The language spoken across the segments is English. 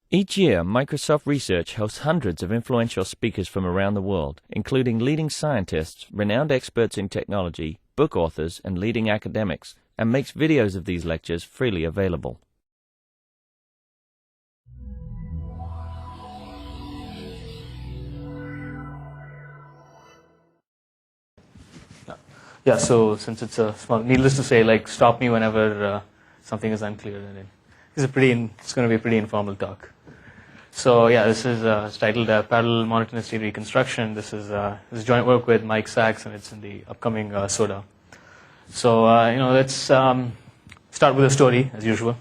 Each year, Microsoft Research hosts hundreds of influential speakers from around the world, including leading scientists, renowned experts in technology, book authors, and leading academics, and makes videos of these lectures freely available. Yeah, so since it's a small, needless to say, like stop me whenever something is unclear. It's going to be a pretty informal talk. So yeah, this is titled Parallel Monotonicity Reconstruction. This is joint work with Mike Sachs, and it's in the upcoming SODA. So let's start with a story as usual.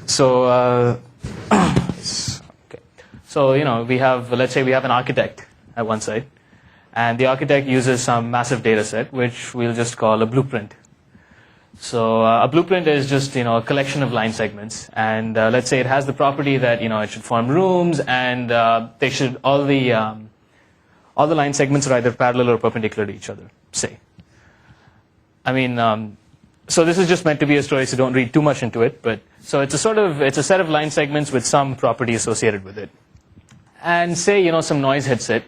So okay. So let's say we have an architect at one side, and the architect uses some massive data set, which we'll just call a blueprint. So a blueprint is just a collection of line segments, and let's say it has the property that it should form rooms, and they should all the line segments are either parallel or perpendicular to each other. Say, so this is just meant to be a story, so don't read too much into it. But so it's a set of line segments with some property associated with it, and say some noise hits it,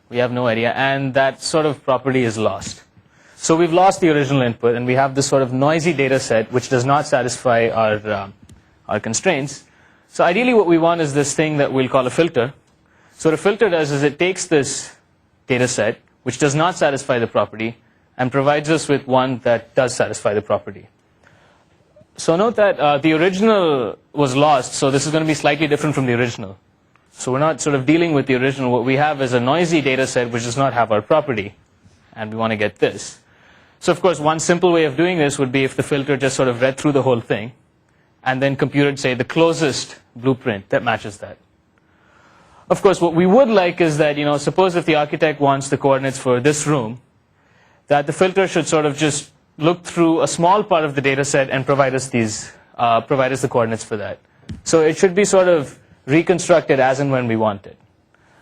we have no idea, and that sort of property is lost. So we've lost the original input, and we have this sort of noisy data set which does not satisfy our constraints. So ideally what we want is this thing that we'll call a filter. So what a filter does is it takes this data set which does not satisfy the property and provides us with one that does satisfy the property. So note that the original was lost, so this is going to be slightly different from the original. So we're not sort of dealing with the original. What we have is a noisy data set which does not have our property, and we want to get this. So of course, one simple way of doing this would be if the filter just sort of read through the whole thing and then computed, say, the closest blueprint that matches that. Of course, what we would like is that, suppose if the architect wants the coordinates for this room, that the filter should sort of just look through a small part of the data set and provide us the coordinates for that. So it should be sort of reconstructed as and when we want it.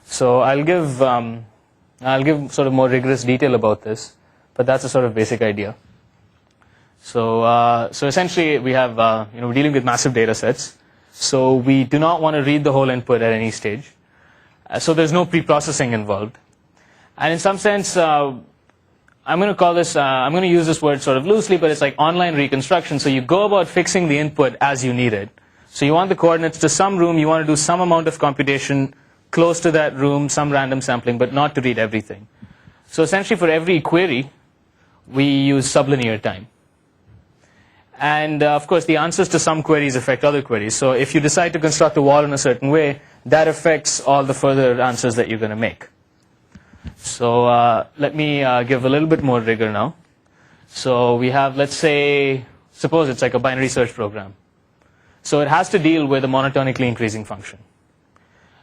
So I'll give sort of more rigorous detail about this. But that's a sort of basic idea. So essentially, we have we're dealing with massive data sets. So we do not want to read the whole input at any stage. So there's no pre-processing involved. And in some sense, I'm going to use this word sort of loosely, but it's like online reconstruction. So you go about fixing the input as you need it. So you want the coordinates to some room. You want to do some amount of computation close to that room, some random sampling, but not to read everything. So essentially, for every query, we use sublinear time. And of course, the answers to some queries affect other queries. So if you decide to construct a wall in a certain way, that affects all the further answers that you're going to make. So let me give a little bit more rigor now. So we have, let's say, suppose it's like a binary search program. So it has to deal with a monotonically increasing function.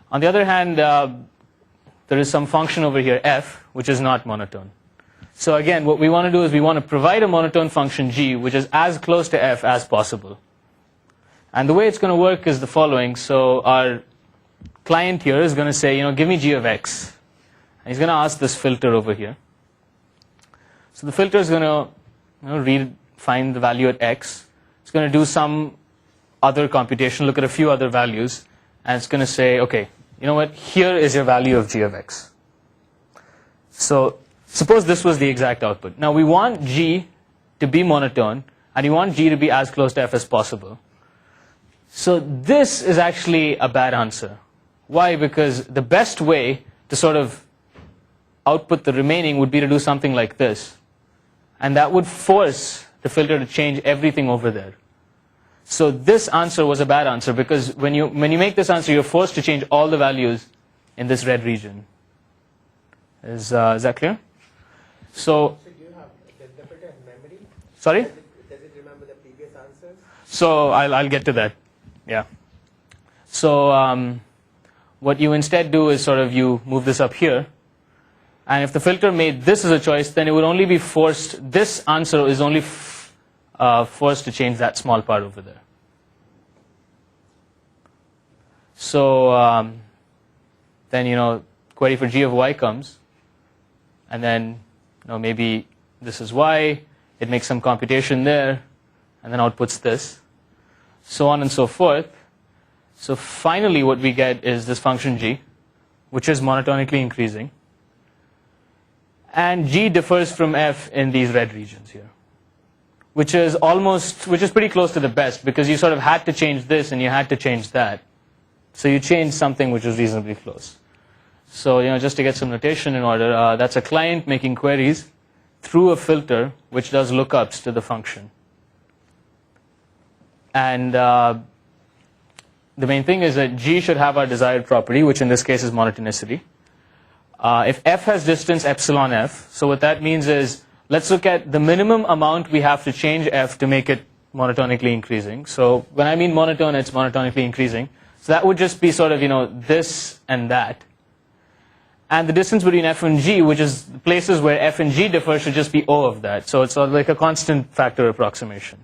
On the other hand, there is some function over here, f, which is not monotone. So again, what we want to do is we want to provide a monotone function g, which is as close to f as possible. And the way it's going to work is the following. So our client here is going to say, give me g of x. And he's going to ask this filter over here. So the filter is going to find the value at x. It's going to do some other computation, look at a few other values, and it's going to say, okay, you know what, here is your value of g of x. So suppose this was the exact output. Now we want g to be monotone, and we want g to be as close to f as possible. So this is actually a bad answer. Why? Because the best way to sort of output the remaining would be to do something like this. And that would force the filter to change everything over there. So this answer was a bad answer, because when you make this answer, you're forced to change all the values in this red region. Is that clear? So do you have, does the filter have memory? Sorry? Does it remember the previous answers? So I'll get to that. Yeah. So what you instead do is sort of you move this up here. And if the filter made this as a choice, then it would only be forced, this answer is only forced to change that small part over there. So then, query for g of y comes. And then, maybe this is y. It makes some computation there. And then outputs this. So on and so forth. So finally what we get is this function g, which is monotonically increasing. And g differs from f in these red regions here, which is pretty close to the best, because you sort of had to change this and you had to change that. So you changed something which is reasonably close. So, just to get some notation in order, that's a client making queries through a filter which does lookups to the function. And the main thing is that g should have our desired property, which in this case is monotonicity. If f has distance epsilon f, so what that means is, let's look at the minimum amount we have to change f to make it monotonically increasing. So when I mean monotone, it's monotonically increasing. So that would just be sort of, this and that. And the distance between f and g, which is the places where f and g differ, should just be O of that. So it's sort of like a constant factor approximation.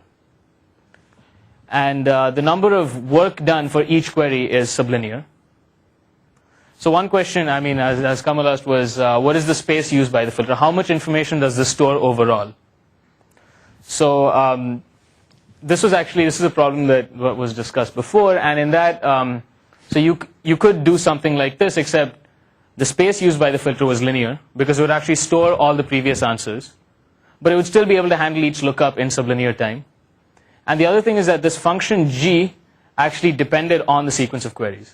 And the number of work done for each query is sublinear. So one question, as Kamal asked, was what is the space used by the filter? How much information does this store overall? So this is a problem that was discussed before, and in that, so you could do something like this, except the space used by the filter was linear, because it would actually store all the previous answers, but it would still be able to handle each lookup in sublinear time. And the other thing is that this function g actually depended on the sequence of queries.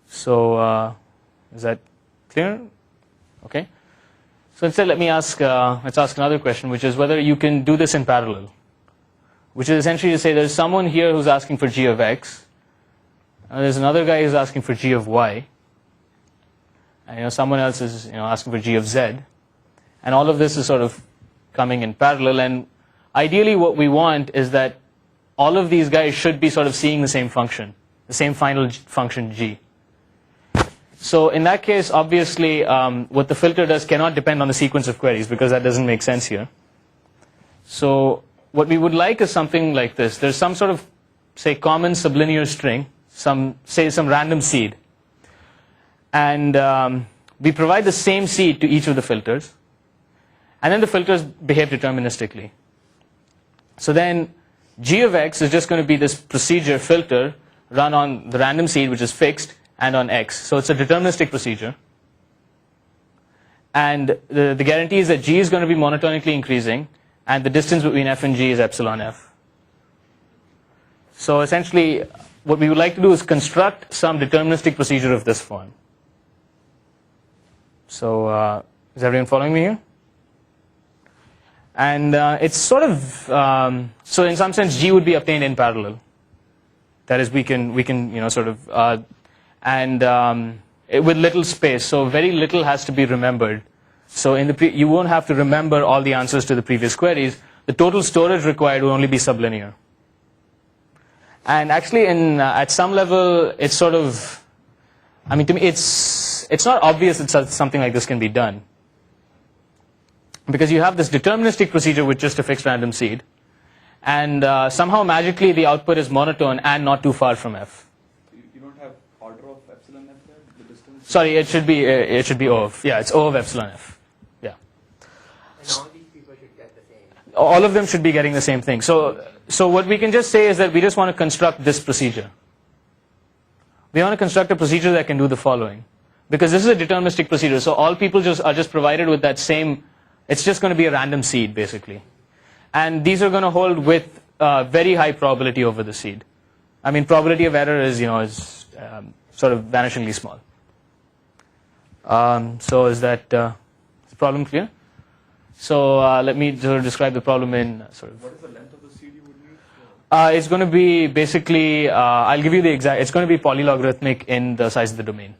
So is that clear? Okay. So instead, let's ask another question, which is whether you can do this in parallel, which is essentially to say there's someone here who's asking for g of x, and there's another guy who's asking for g of y, and someone else is asking for g of z, and all of this is sort of coming in parallel. And ideally, what we want is that all of these guys should be sort of seeing the same function, the same final function g. So in that case, obviously, what the filter does cannot depend on the sequence of queries, because that doesn't make sense here. So what we would like is something like this. There's some sort of, say, common sublinear string, some random seed. And we provide the same seed to each of the filters. And then the filters behave deterministically. So then g of x is just going to be this procedure filter run on the random seed, which is fixed, and on x. So it's a deterministic procedure. And the guarantee is that g is going to be monotonically increasing, and the distance between f and g is epsilon f. So essentially, what we would like to do is construct some deterministic procedure of this form. So is everyone following me here? And it's sort of, so in some sense, g would be obtained in parallel. That is, we can sort of, with little space, so very little has to be remembered. So you won't have to remember all the answers to the previous queries. The total storage required will only be sublinear. And actually, at some level, it's sort of, to me, it's not obvious that something like this can be done, because you have this deterministic procedure with just a fixed random seed, and somehow magically the output is monotone and not too far from f. You don't have order of epsilon f there, the distance? Sorry, it should be O of, yeah, it's O of epsilon f. Yeah. And all these people should get the same. All of them should be getting the same thing. So what we can just say is that we just want to construct this procedure. We want to construct a procedure that can do the following, because this is a deterministic procedure. So all people are just provided with that same. It's just going to be a random seed, basically. And these are going to hold with very high probability over the seed. Probability of error is sort of vanishingly small. So is that the problem clear? So let me sort of describe the problem in sort of. What is the length of the seed you would need? It's going to be basically, I'll give you the exact, it's going to be polylogarithmic in the size of the domain.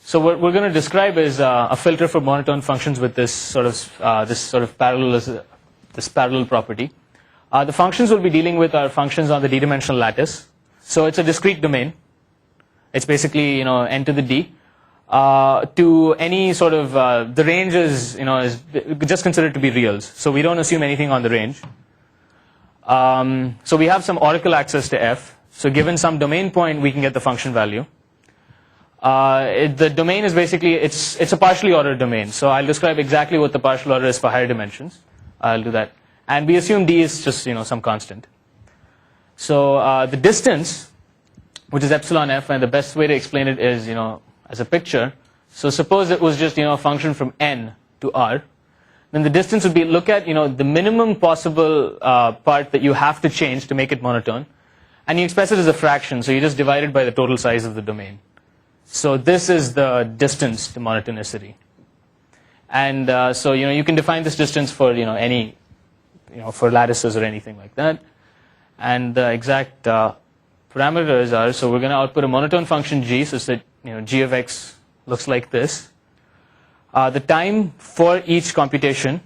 So what we're going to describe is a filter for monotone functions with this sort of parallel property. The functions we'll be dealing with are functions on the d-dimensional lattice. So it's a discrete domain. It's basically n to the d. To any sort of the range is just considered to be reals. So we don't assume anything on the range. So we have some oracle access to f. So given some domain point, we can get the function value. The domain is basically, it's a partially ordered domain. So I'll describe exactly what the partial order is for higher dimensions. I'll do that. and we assume d is just some constant. So the distance, which is epsilon f, and the best way to explain it is as a picture. So suppose it was just a function from n to r, then the distance would be, look at the minimum possible part that you have to change to make it monotone, and you express it as a fraction, so you just divide it by the total size of the domain. So this is the distance to monotonicity. And so you can define this distance for any for lattices or anything like that. And the exact parameters are, so we're going to output a monotone function g, so that g of x looks like this. The time for each computation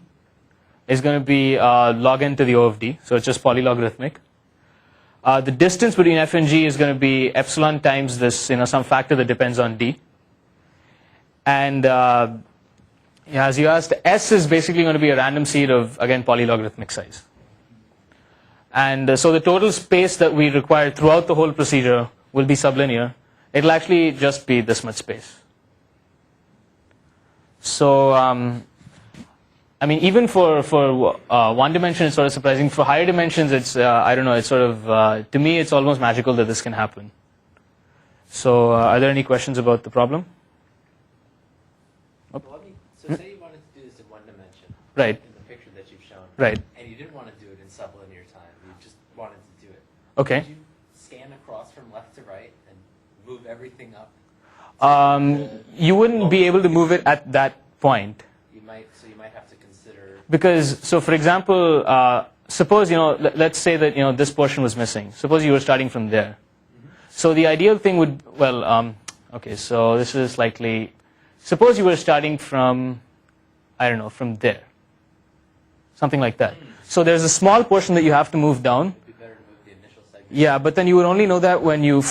is going to be log n to the O of d, so it's just polylogarithmic. The distance between f and g is going to be epsilon times this some factor that depends on d. And as you asked, s is basically going to be a random seed of, again, polylogarithmic size. And so the total space that we require throughout the whole procedure will be sublinear. It'll actually just be this much space. So I mean, even for one dimension, it's sort of surprising. For higher dimensions, it's I don't know. It's sort of to me, it's almost magical that this can happen. So are there any questions about the problem? So say you wanted to do this in one dimension, right? In the picture that you've shown, right? And you didn't want to do it in sublinear time. You just wanted to do it. Okay. Did you scan across from left to right and move everything up? You wouldn't be able to move it at that point. So you might have to consider. Because, so for example, suppose let's say that this portion was missing. Suppose you were starting from there. So the ideal thing would, well, okay, so this is likely. Suppose you were starting from, I don't know, from there, something like that. So there's a small portion that you have to move down. It'd be better to move the initial segment. Yeah, but then you would only know that when you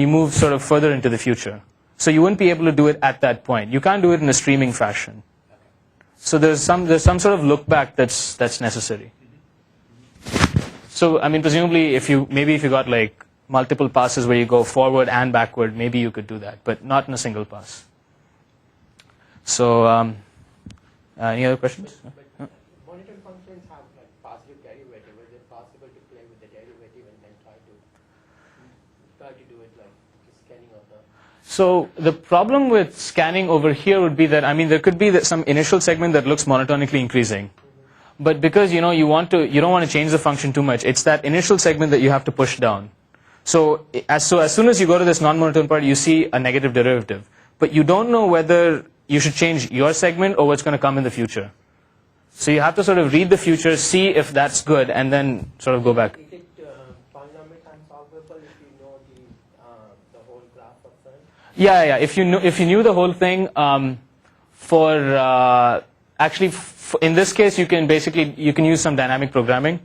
move sort of further into the future. So you wouldn't be able to do it at that point. You can't do it in a streaming fashion. So there's some sort of look back that's necessary. So I mean, presumably, if you got like multiple passes where you go forward and backward, maybe you could do that, but not in a single pass. So any other questions? But monotone functions have like positive derivative. Is it possible to play with the derivative and then try to do it like scanning of the? So the problem with scanning over here would be that, I mean, there could be some initial segment that looks monotonically increasing, but because you don't want to change the function too much, it's that initial segment that you have to push down. So as soon as you go to this non-monotone part, you see a negative derivative, but you don't know whether you should change your segment or what's going to come in the future. So you have to sort of read the future, see if that's good, and then sort of go back. Is it polynomial time solvable if you know the whole graph of time? Yeah. If you knew the whole thing, in this case, you can use some dynamic programming,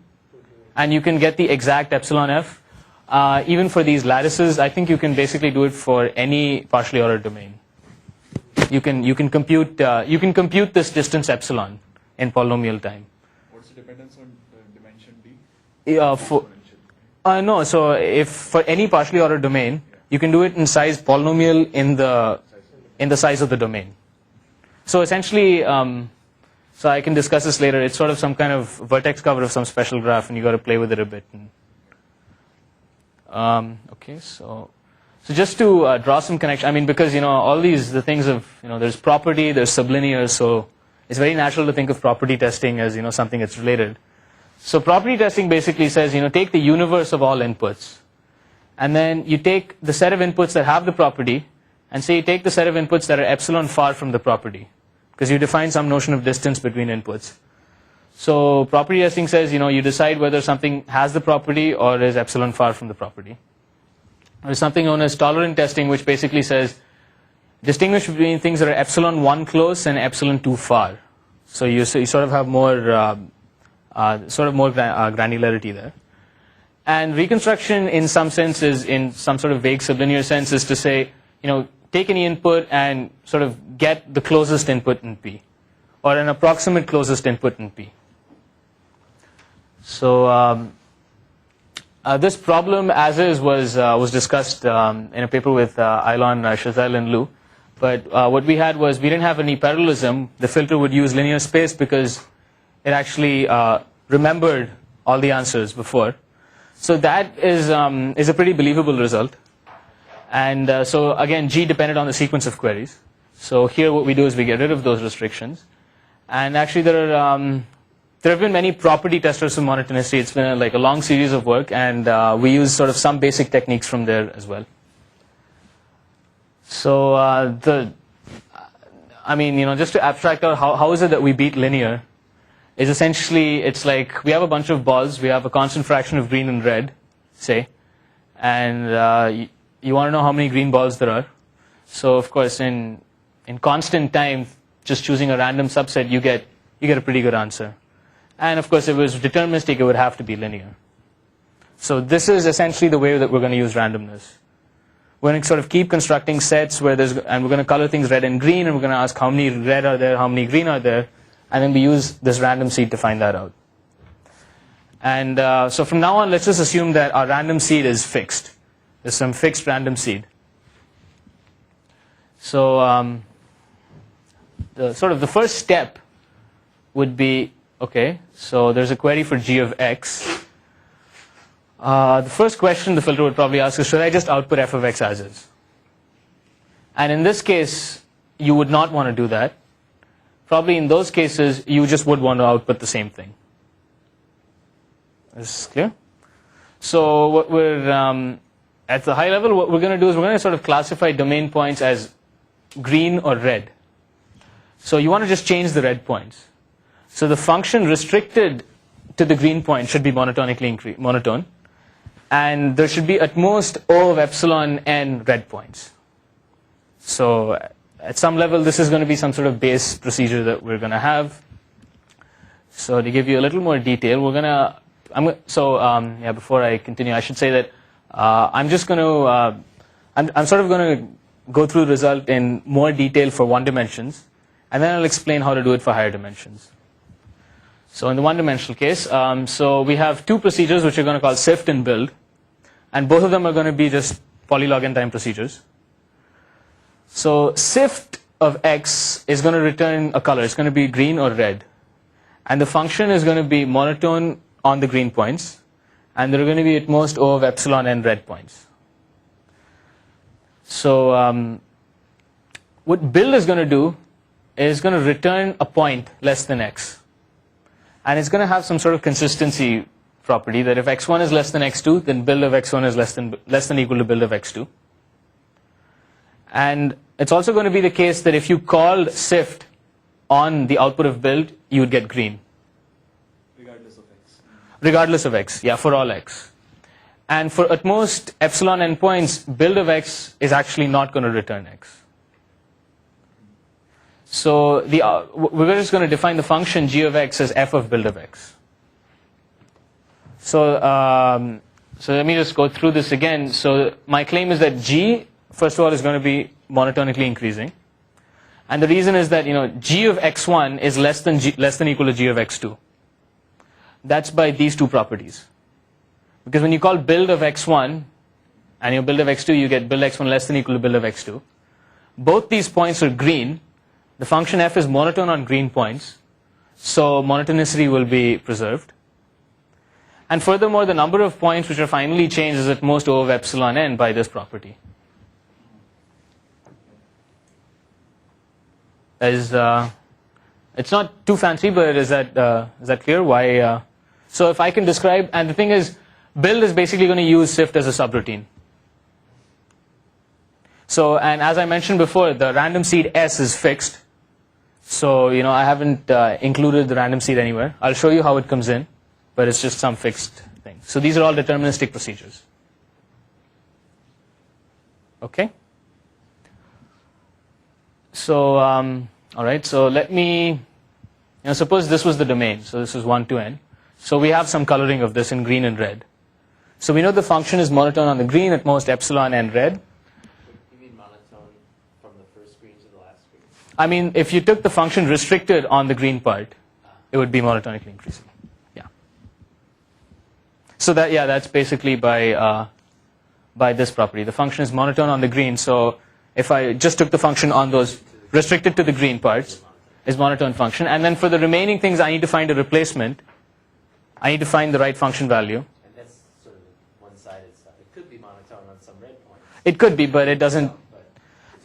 and you can get the exact epsilon f. Even for these lattices, I think you can basically do it for any partially ordered domain. You can compute this distance epsilon in polynomial time. What's the dependence on dimension d? No. So if for any partially ordered domain, you can do it in size polynomial in the size of the domain. So essentially, so I can discuss this later. It's sort of some kind of vertex cover of some special graph, and you got to play with it a bit. Okay, so just to draw some connection, I mean, because all the things of there's property, there's sublinear, so it's very natural to think of property testing as something that's related. So property testing basically says take the universe of all inputs, and then you take the set of inputs that have the property, and say you take the set of inputs that are epsilon far from the property, because you define some notion of distance between inputs. So property testing says you decide whether something has the property or is epsilon far from the property. There's something known as tolerant testing, which basically says distinguish between things that are epsilon 1 close and epsilon 2 far. So you sort of have more granularity there. And reconstruction, in some sense, is in some sort of vague sublinear sense, is to say take any input and sort of get the closest input in P, or an approximate closest input in P. So this problem, as is, was discussed in a paper with Aylon, Chazelle, and Liu. But what we had was we didn't have any parallelism. The filter would use linear space because it actually remembered all the answers before. So that is a pretty believable result. And so again, G depended on the sequence of queries. So here what we do is we get rid of those restrictions. And actually there have been many property testers of monotonicity. It's been like a long series of work, and we use sort of some basic techniques from there as well. So just to abstract out how is it that we beat linear, is essentially it's like we have a bunch of balls, we have a constant fraction of green and red, say, and you want to know how many green balls there are. So of course in constant time, just choosing a random subset, you get a pretty good answer. And of course, if it was deterministic, it would have to be linear. So this is essentially the way that we're going to use randomness. We're going to sort of keep constructing sets and we're going to color things red and green, and we're going to ask how many red are there, how many green are there, and then we use this random seed to find that out. And so from now on, let's just assume that our random seed is fixed. There's some fixed random seed. So the first step would be, okay, so there's a query for g of x. The first question the filter would probably ask is, should I just output f of x as is? And in this case, you would not want to do that. Probably in those cases, you just would want to output the same thing. Is this clear? So what we're, at the high level, what we're going to do is we're going to sort of classify domain points as green or red. So you want to just change the red points. So the function restricted to the green point should be monotonically monotone, and there should be at most O of epsilon n red points. So at some level, this is going to be some sort of base procedure that we're going to have. So to give you a little more detail, we're going to, before I continue, I should say that I'm just going to, I'm sort of going to go through the result in more detail for one dimensions, and then I'll explain how to do it for higher dimensions. So in the one-dimensional case, so we have two procedures which we're going to call sift and build, and both of them are going to be just polylog n time procedures. So sift of x is going to return a color. It's going to be green or red, and the function is going to be monotone on the green points, and there are going to be at most O of epsilon n red points. So what build is going to do is going to return a point less than x. And it's going to have some sort of consistency property that if x1 is less than x2, then build of x1 is less than equal to build of x2. And it's also going to be the case that if you called sift on the output of build, you would get green. Regardless of x. Regardless of x, yeah, for all x. And for at most epsilon n points, build of x is actually not going to return x. So we're just going to define the function g of x as f of build of x. So let me just go through this again. So my claim is that g, first of all, is going to be monotonically increasing, and the reason is that g of x1 is less than equal to g of x2. That's by these two properties. Because when you call build of x1 and your build of x2, you get build x1 less than equal to build of x2. Both these points are green. The function f is monotone on green points, so monotonicity will be preserved. And furthermore, the number of points which are finally changed is at most O of epsilon n by this property. It's not too fancy, but is that clear? Why? So if I can describe, and the thing is, build is basically going to use sift as a subroutine. So, and as I mentioned before, the random seed S is fixed. So, I haven't included the random seed anywhere. I'll show you how it comes in, but it's just some fixed thing. So these are all deterministic procedures. Okay? So, all right, so let me, suppose this was the domain. So this is 1 to n. So we have some coloring of this in green and red. So we know the function is monotone on the green, at most epsilon n red. I mean, if you took the function restricted on the green part, it would be monotonically increasing. Yeah. So that's basically by this property. The function is monotone on the green. So if I just took the function on those restricted to the green parts, is monotone function. And then for the remaining things, I need to find a replacement. I need to find the right function value. And that's sort of one-sided stuff. It could be monotone on some red points. It could be, but it doesn't.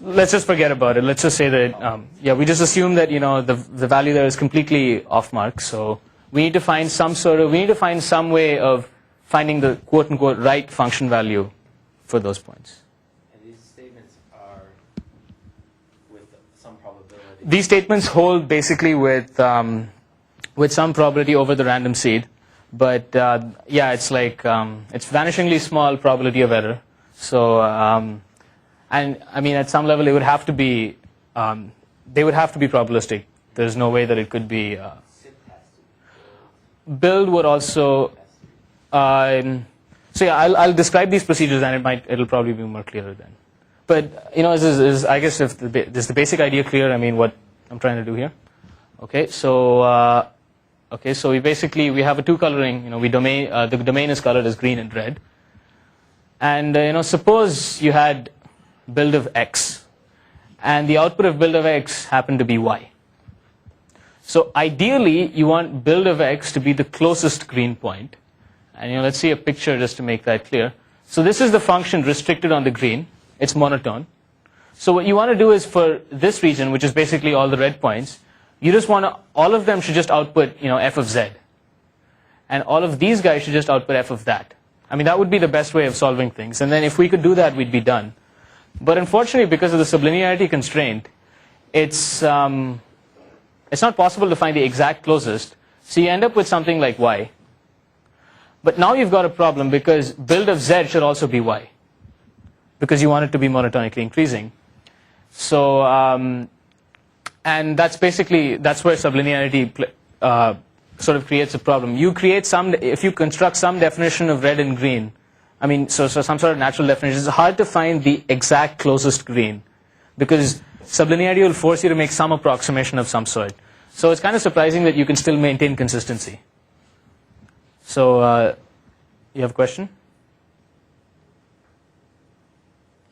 Let's just forget about it. Let's just say that, yeah, we just assume that, the value there is completely off mark. So we need to find some way of finding the quote-unquote right function value for those points. And these statements are with some probability. These statements hold basically with some probability over the random seed. But, yeah, it's like, it's vanishingly small probability of error. So, and I mean, at some level, it would have to be, they would have to be probabilistic. There's no way that it could be. Sift has to be Build would also. So yeah, I'll describe these procedures, and it'll probably be more clearer then. But I guess is the basic idea clear? I mean, what I'm trying to do here. Okay, so we have a two coloring. The domain is colored as green and red. And suppose you had build of x, and the output of build of x happened to be y. So ideally, you want build of x to be the closest green point. And let's see a picture just to make that clear. So this is the function restricted on the green. It's monotone. So what you want to do is for this region, which is basically all the red points, you just want to, all of them should just output, f of z. And all of these guys should just output f of that. I mean, that would be the best way of solving things. And then if we could do that, we'd be done. But unfortunately, because of the sublinearity constraint, it's not possible to find the exact closest. So you end up with something like y. But now you've got a problem because build of z should also be y, because you want it to be monotonically increasing. So, and that's where sublinearity sort of creates a problem. If you construct some definition of red and green, I mean, so some sort of natural definition, it's hard to find the exact closest green, because sublinearity will force you to make some approximation of some sort. So it's kind of surprising that you can still maintain consistency. So, you have a question?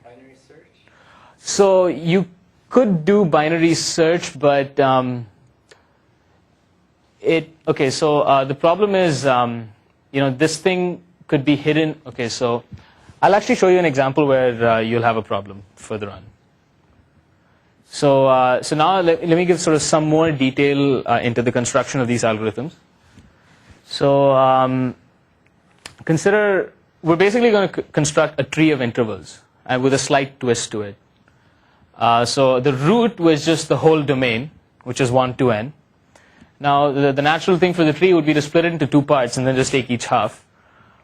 binary search. So you could do binary search, but the problem is, this thing could be hidden. Okay, so I'll actually show you an example where you'll have a problem further on. So now let me give sort of some more detail into the construction of these algorithms. So consider we're basically going to construct a tree of intervals with a slight twist to it. So the root was just the whole domain, which is 1 to n. Now the natural thing for the tree would be to split it into two parts and then just take each half.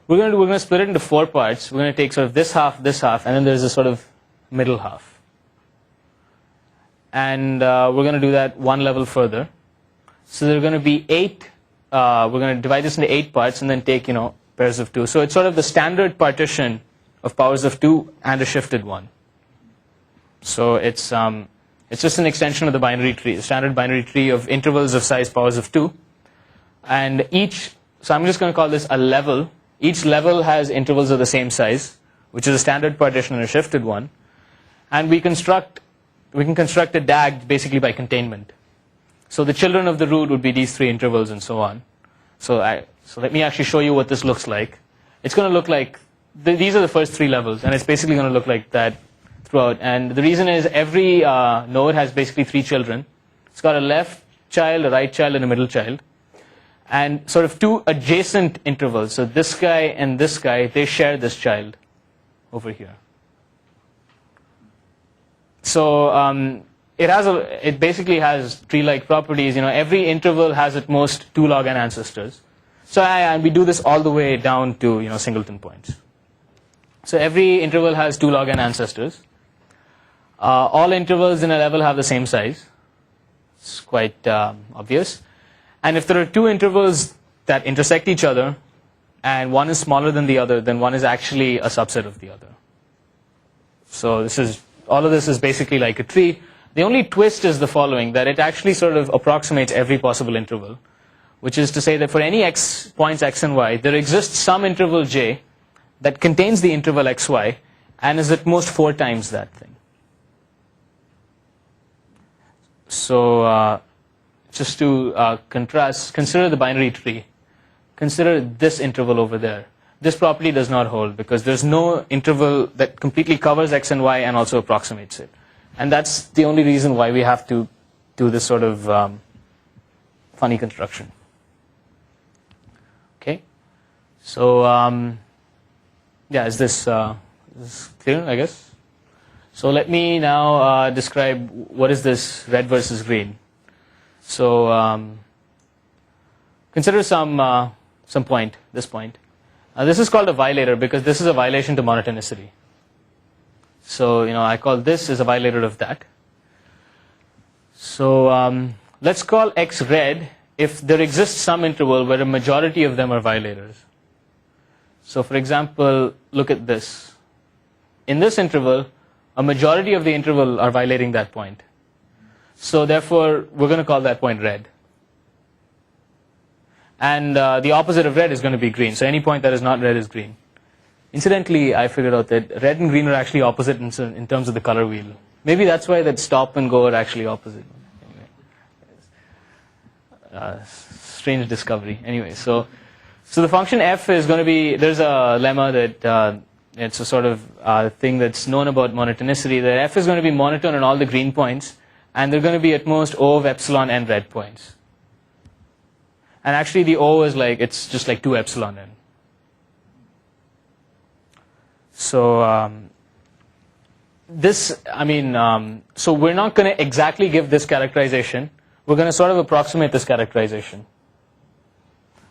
We're going to split it into 4 parts. We're going to take sort of this half, and then there's a sort of middle half. And we're going to do that one level further. So there are going to be 8. We're going to divide this into 8 parts and then take, pairs of 2. So it's sort of the standard partition of powers of 2 and a shifted one. So it's just an extension of the binary tree, the standard binary tree of intervals of size powers of 2. And so I'm just going to call this a level. Each level has intervals of the same size, which is a standard partition and a shifted one. And we can construct a DAG basically by containment. So the children of the root would be these 3 intervals and so on. So let me actually show you what this looks like. It's going to look like, these are the first 3 levels, and it's basically going to look like that throughout. And the reason is every node has basically 3 children. It's got a left child, a right child, and a middle child. And sort of 2 adjacent intervals. So this guy and this guy, they share this child over here. So it basically has tree-like properties. Every interval has at most 2 log n ancestors. So and we do this all the way down to singleton points. So every interval has 2 log n ancestors. All intervals in a level have the same size. It's quite obvious. And if there are 2 intervals that intersect each other, and one is smaller than the other, then one is actually a subset of the other. So all of this is basically like a tree. The only twist is the following, that it actually sort of approximates every possible interval, which is to say that for any points x and y, there exists some interval j that contains the interval xy and is at most 4 times that thing. So just to contrast, consider the binary tree. consider this interval over there. This property does not hold because there's no interval that completely covers x and y and also approximates it. And that's the only reason why we have to do this sort of funny construction. Okay, so yeah, is this clear, I guess? So let me now describe what is this red versus green. So consider some point, this point. This is called a violator because this is a violation to monotonicity. So I call this as a violator of that. So let's call x red if there exists some interval where a majority of them are violators. So for example, look at this. In this interval, a majority of the interval are violating that point. So therefore, we're going to call that point red. And the opposite of red is going to be green. So any point that is not red is green. Incidentally, I figured out that red and green are actually opposite in terms of the color wheel. Maybe that's why that stop and go are actually opposite. Anyway, strange discovery. Anyway, so the function f is going to be, there's a lemma that it's a sort of thing that's known about monotonicity, that f is going to be monotone on all the green points, and they're going to be at most O of epsilon n red points. And actually the O is like, it's just like 2 epsilon n. So so we're not going to exactly give this characterization. We're going to sort of approximate this characterization.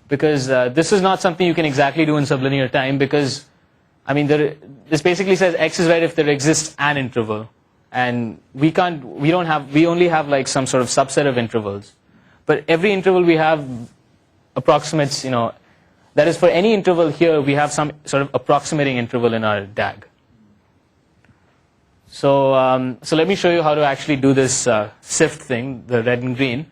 Because this is not something you can exactly do in sublinear time because, this basically says x is red if there exists an interval. And we only have like some sort of subset of intervals. But every interval we have approximates, that is for any interval here, we have some sort of approximating interval in our DAG. So let me show you how to actually do this Sift thing, the red and green.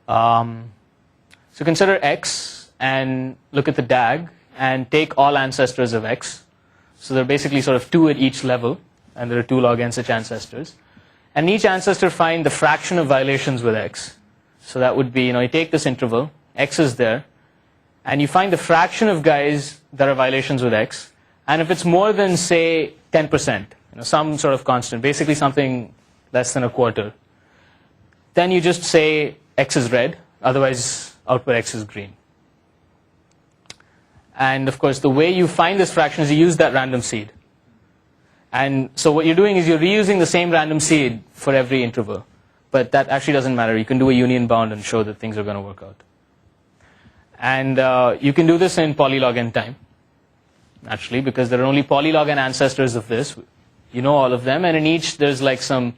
So consider x and look at the DAG and take all ancestors of x. So there are basically sort of 2 at each level, and there are 2 log n such ancestors. And each ancestor find the fraction of violations with x. So that would be, you take this interval, x is there, and you find the fraction of guys that are violations with x. And if it's more than, say, 10%, some sort of constant, basically something less than a quarter, then you just say x is red, otherwise output x is green. And of course, the way you find this fraction is you use that random seed. And so what you're doing is you're reusing the same random seed for every interval. But that actually doesn't matter. You can do a union bound and show that things are going to work out. And you can do this in polylog n time, actually, because there are only polylog n ancestors of this. You know all of them. And in each, there's like some,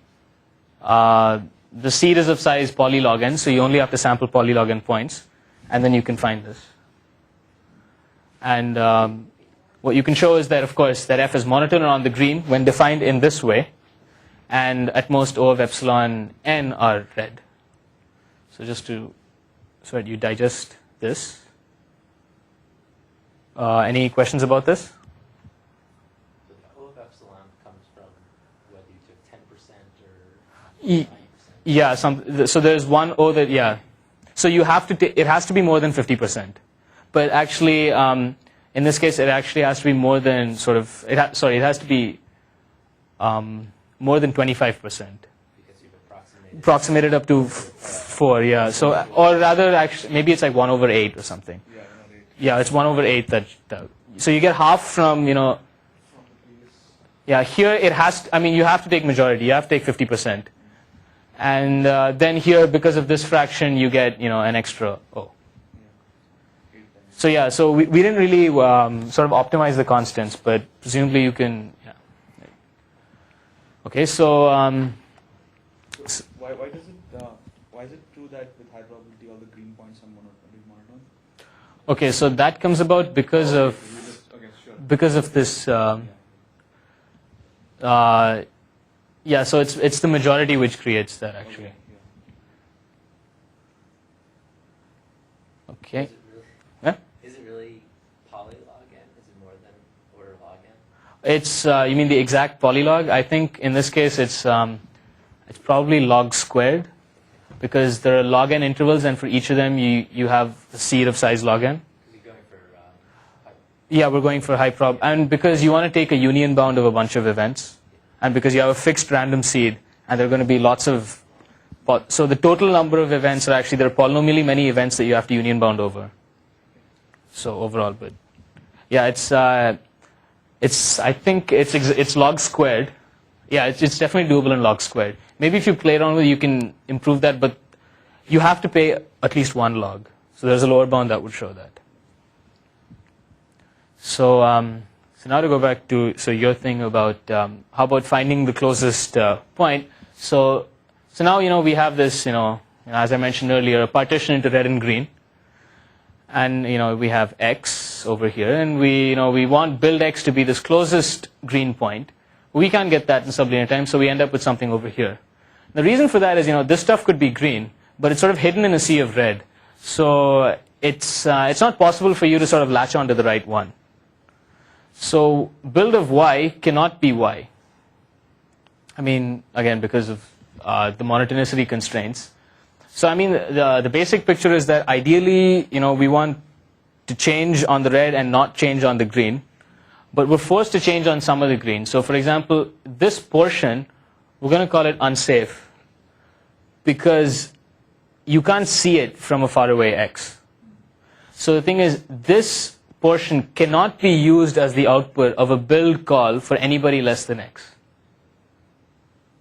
the seed is of size polylog n, so you only have to sample polylog n points. And then you can find this. And what you can show is that, of course, that f is monotone on the green when defined in this way. And at most O of epsilon n are red. So just to, so that you digest this. Any questions about this? So the O of epsilon comes from whether you took 10% or 90%? Yeah, so there's one O that, yeah. So you have to, it has to be more than 50%. But actually, in this case, it actually has to be more than sort of, it has to be more than 25%. Because you've approximated up to 4, yeah. So, or rather, actually, maybe it's like 1 over 8 or something. Yeah, it's 1 over 8 that, so you get half from, yeah, here it has to, you have to take majority, you have to take 50%. And then here, because of this fraction, you get, an extra O. So yeah, so we didn't really sort of optimize the constants, but presumably you can, yeah. Okay, so why is it true that with high probability all the green points are monotone? Okay, so that comes about because of this. Yeah, so it's the majority which creates that actually. Okay. Is it really polylog n? Is it more than order log n? It's you mean the exact polylog? I think in this case it's probably log squared. because there are log n intervals, and for each of them you have a seed of size log n. You're going for high. Yeah, we're going for high prob, and because you want to take a union bound of a bunch of events, and because you have a fixed random seed, and there are going to be lots of, so the total number of events are actually, there are polynomially many events that you have to union bound over. So overall, but yeah, I think it's log squared. Yeah, it's definitely doable in log squared. Maybe if you play around with it, you can improve that, but you have to pay at least one log. So there's a lower bound that would show that. So now to go back to your thing about how about finding the closest point. So now we have this, as I mentioned earlier, a partition into red and green, and we have x over here, and we want build x to be this closest green point. We can't get that in sublinear time, so we end up with something over here. The reason for that is this stuff could be green, but it's sort of hidden in a sea of red. So it's not possible for you to sort of latch onto the right one. So build of y cannot be y. I mean, again, because of the monotonicity constraints. So I mean, the basic picture is that ideally, we want to change on the red and not change on the green, but we're forced to change on some of the green. So for example, this portion, we're going to call it unsafe, because you can't see it from a faraway x. So the thing is, this portion cannot be used as the output of a build call for anybody less than x.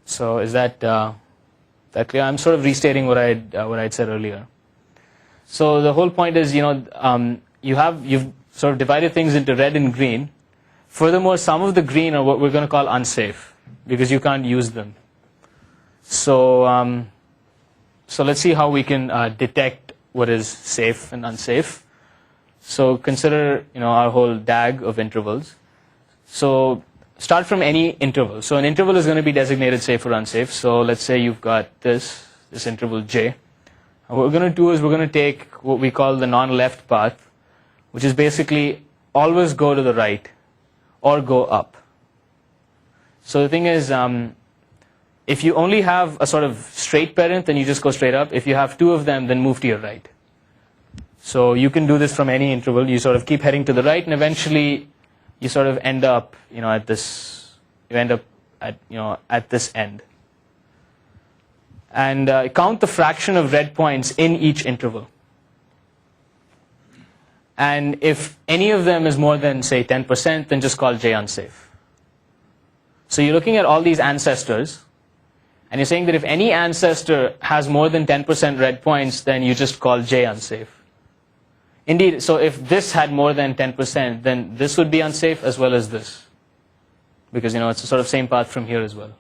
So is that clear? I'm sort of restating what I'd said earlier. So the whole point is, you've sort of divided things into red and green. Furthermore, some of the green are what we're going to call unsafe, because you can't use them. So let's see how we can detect what is safe and unsafe. So consider our whole DAG of intervals. So start from any interval. So an interval is going to be designated safe or unsafe. So let's say you've got this interval j. And what we're going to do is we're going to take what we call the non-left path, which is basically always go to the right or go up. So the thing is, if you only have a sort of straight parent, then you just go straight up. If you have two of them, then move to your right. So you can do this from any interval. You sort of keep heading to the right, and eventually you sort of end up, at this. You end up at this end. And count the fraction of red points in each interval. And if any of them is more than, say, 10%, then just call j unsafe. So you're looking at all these ancestors, and you're saying that if any ancestor has more than 10% red points, then you just call j unsafe. Indeed, so if this had more than 10%, then this would be unsafe as well as this, because it's the sort of same path from here as well.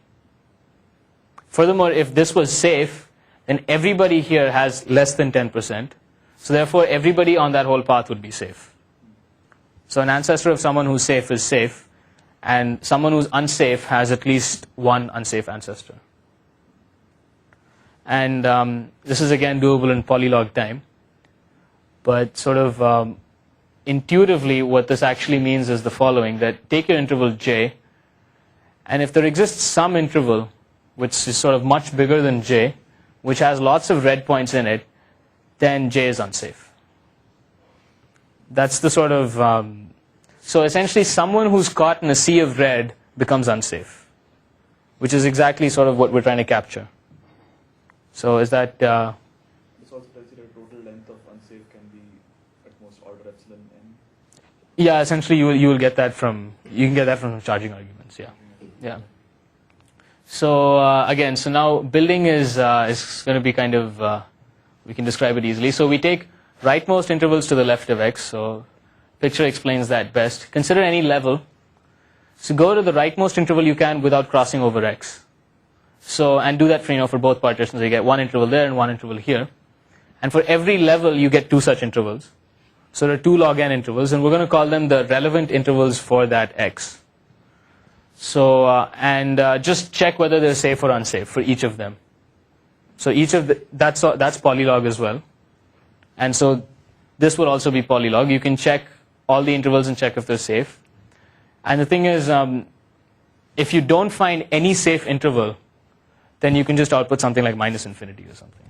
Furthermore, if this was safe, then everybody here has less than 10%. So therefore, everybody on that whole path would be safe. So an ancestor of someone who's safe is safe, and someone who's unsafe has at least one unsafe ancestor. And this is again doable in polylog time. But sort of intuitively, what this actually means is the following, that take your interval j, and if there exists some interval which is sort of much bigger than j, which has lots of red points in it, then j is unsafe. That's the sort of, so essentially someone who's caught in a sea of red becomes unsafe, which is exactly sort of what we're trying to capture. So is that... This also tells you the total length of unsafe can be at most order epsilon n. Yeah, essentially you will get that from, you can get that from charging arguments, yeah. Yeah. So again, so now building is going to be kind of, we can describe it easily. So we take rightmost intervals to the left of x, so picture explains that best. Consider any level. So go to the rightmost interval you can without crossing over x. So, and do that for, for both partitions. You get one interval there and one interval here. And for every level, you get two such intervals. So there are two log n intervals, and we're going to call them the relevant intervals for that x. So, just check whether they're safe or unsafe for each of them. So each of that's polylog as well. And so this will also be polylog. You can check all the intervals and check if they're safe. And the thing is, if you don't find any safe interval, then you can just output something like -infinity or something.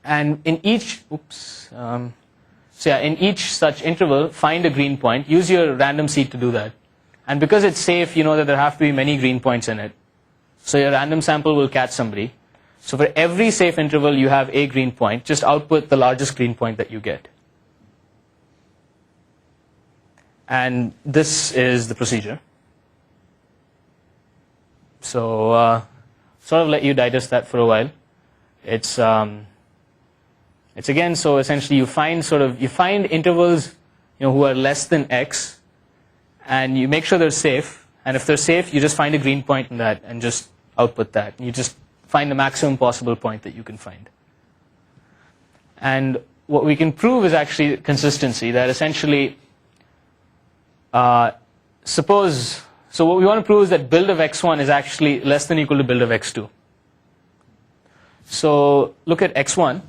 And in each, in each such interval, find a green point. Use your random seed to do that. And because it's safe, you know that there have to be many green points in it. So your random sample will catch somebody. So for every safe interval, you have a green point. Just output the largest green point that you get. And this is the procedure. So sort of let you digest that for a while. It's again, so essentially you find intervals, who are less than x, and you make sure they're safe. And if they're safe, you just find a green point in that and just output that. You just find the maximum possible point that you can find. And what we can prove is actually consistency, that essentially, so what we want to prove is that build of x1 is actually less than or equal to build of x2. So look at x1,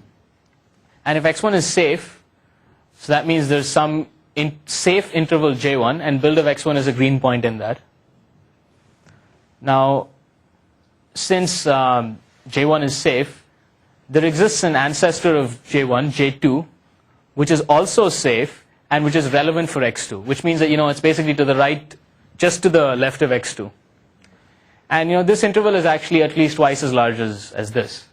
and if x1 is safe, so that means there's some safe interval j1, and build of x1 is a green point in that. Now, since j1 is safe, there exists an ancestor of j1, j2, which is also safe and which is relevant for x2, which means that it's basically to the right, just to the left of x2. And this interval is actually at least twice as large as this.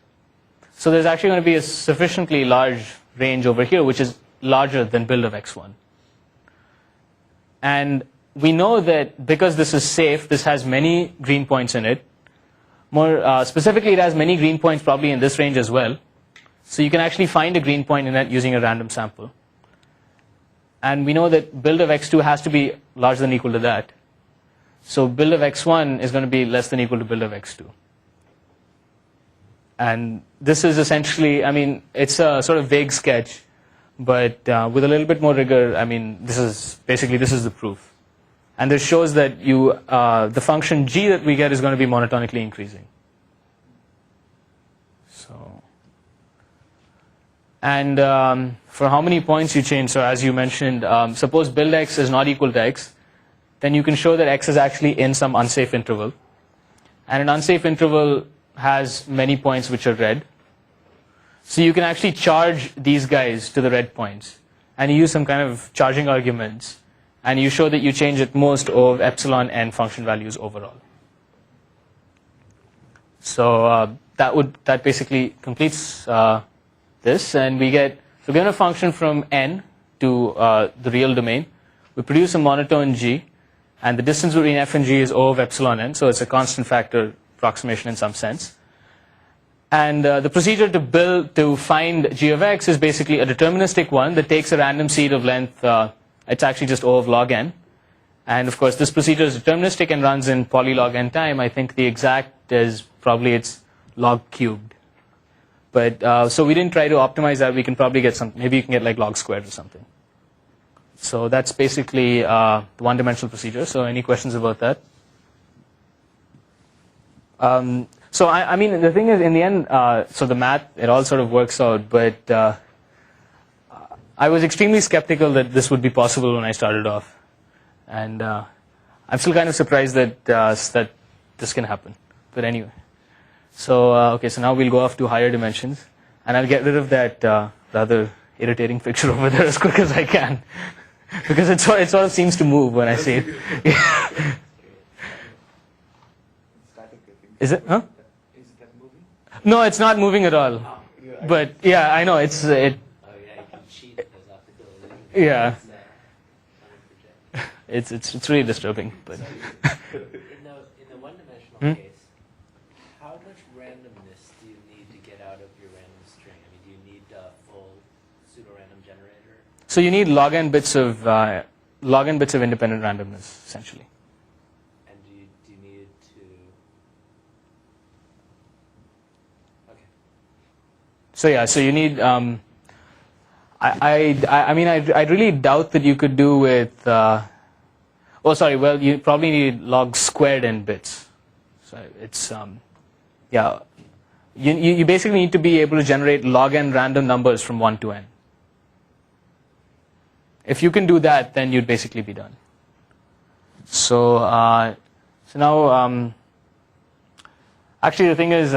So there's actually going to be a sufficiently large range over here, which is larger than build of x1. And we know that because this is safe, this has many green points in it. More specifically, it has many green points probably in this range as well. So you can actually find a green point in it using a random sample. And we know that build of x2 has to be larger than or equal to that. So build of x1 is going to be less than or equal to build of x2. And this is essentially, it's a sort of vague sketch, but with a little bit more rigor, this is the proof. And this shows that the function g that we get is going to be monotonically increasing. So, and for how many points you change, so as you mentioned, suppose build x is not equal to x, then you can show that x is actually in some unsafe interval. And an unsafe interval has many points which are red. So you can actually charge these guys to the red points. And you use some kind of charging arguments. And you show that you change at most of epsilon n function values overall. So that basically completes this. And we get, so given a function from n to the real domain, we produce a monotone g. And the distance between f and g is O of epsilon n. So it's a constant factor approximation in some sense. And the procedure to find g of x is basically a deterministic one that takes a random seed of length, it's actually just O of log n. And of course, this procedure is deterministic and runs in polylog n time. I think the exact is probably it's log cubed. But so we didn't try to optimize that. We can probably get some, maybe you can get like log squared or something. So that's basically the one-dimensional procedure. So any questions about that? So the thing is, in the end, so the math, it all sort of works out, but I was extremely skeptical that this would be possible when I started off. And I'm still kind of surprised that this can happen. But anyway. So, okay, so now we'll go off to higher dimensions. And I'll get rid of that rather irritating picture over there as quick as I can. Because it sort of seems to move when I see it. Is it? Huh? Is that moving? No, it's not moving at all. But yeah, I know it's Oh yeah, you can cheat those optical illusions. Yeah. It's really disturbing. But In the one-dimensional case, how much randomness do you need to get out of your random string? Do you need a full pseudo-random generator? so you need log n bits of independent randomness essentially. And do you need to? Okay. So yeah, so you need. I really doubt that you could do with. Well, you probably need log squared n bits. So it's yeah. You basically need to be able to generate log n random numbers from 1 to n. If you can do that, then you'd basically be done. So now, actually the thing is,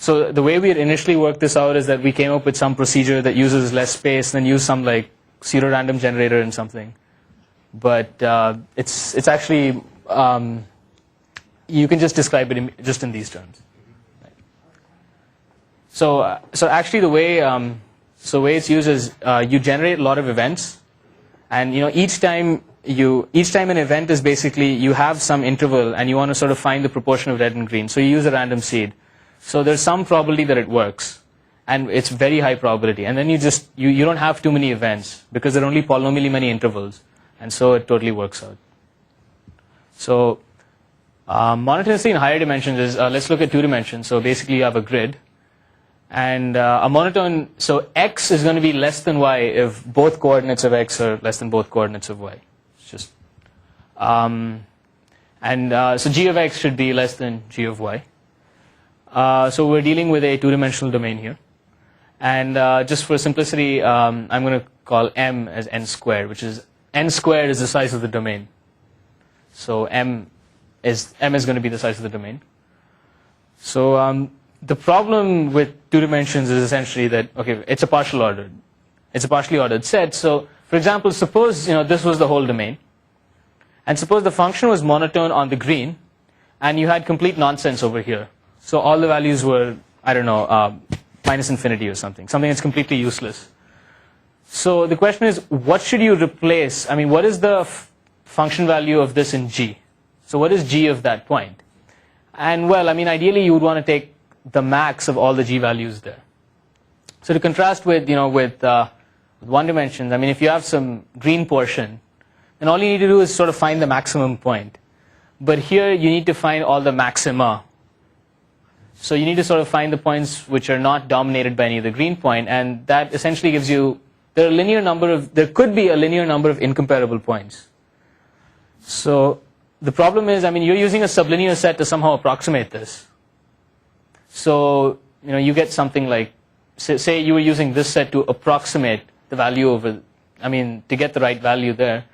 So the way we had initially worked this out is that we came up with some procedure that uses less space, then use some like pseudo-random generator and something. But it's actually you can just describe it just in these terms. So actually the way it's used is you generate a lot of events, and each time an event is basically you have some interval and you want to sort of find the proportion of red and green. So you use a random seed. So there's some probability that it works, and it's very high probability. And then you don't have too many events because there are only polynomially many intervals, and so it totally works out. So monotonicity in higher dimensions is let's look at 2 dimensions. So basically you have a grid, and a monotone. So x is going to be less than y if both coordinates of x are less than both coordinates of y. It's just so g of x should be less than g of y. So we're dealing with a 2-dimensional domain here, and just for simplicity, I'm going to call m as n squared, which is n squared is the size of the domain. So m is going to be the size of the domain. So the problem with 2 dimensions is essentially that it's a partially ordered set. So for example, suppose this was the whole domain, and suppose the function was monotone on the green, and you had complete nonsense over here. So all the values were, I don't know, minus infinity or something that's completely useless. So the question is, what should you replace? I mean, what is the function value of this in G? So what is G of that point? And well, I mean, ideally you would want to take the max of all the G values there. So to contrast with, with 1 dimension, I mean, if you have some green portion, then all you need to do is sort of find the maximum point. But here you need to find all the maxima. So you need to sort of find the points which are not dominated by any of the green point, and that essentially gives you, there could be a linear number of incomparable points. So the problem is, I mean, you're using a sublinear set to somehow approximate this. So, you get something like, say you were using this set to approximate the value over, to get the right value there.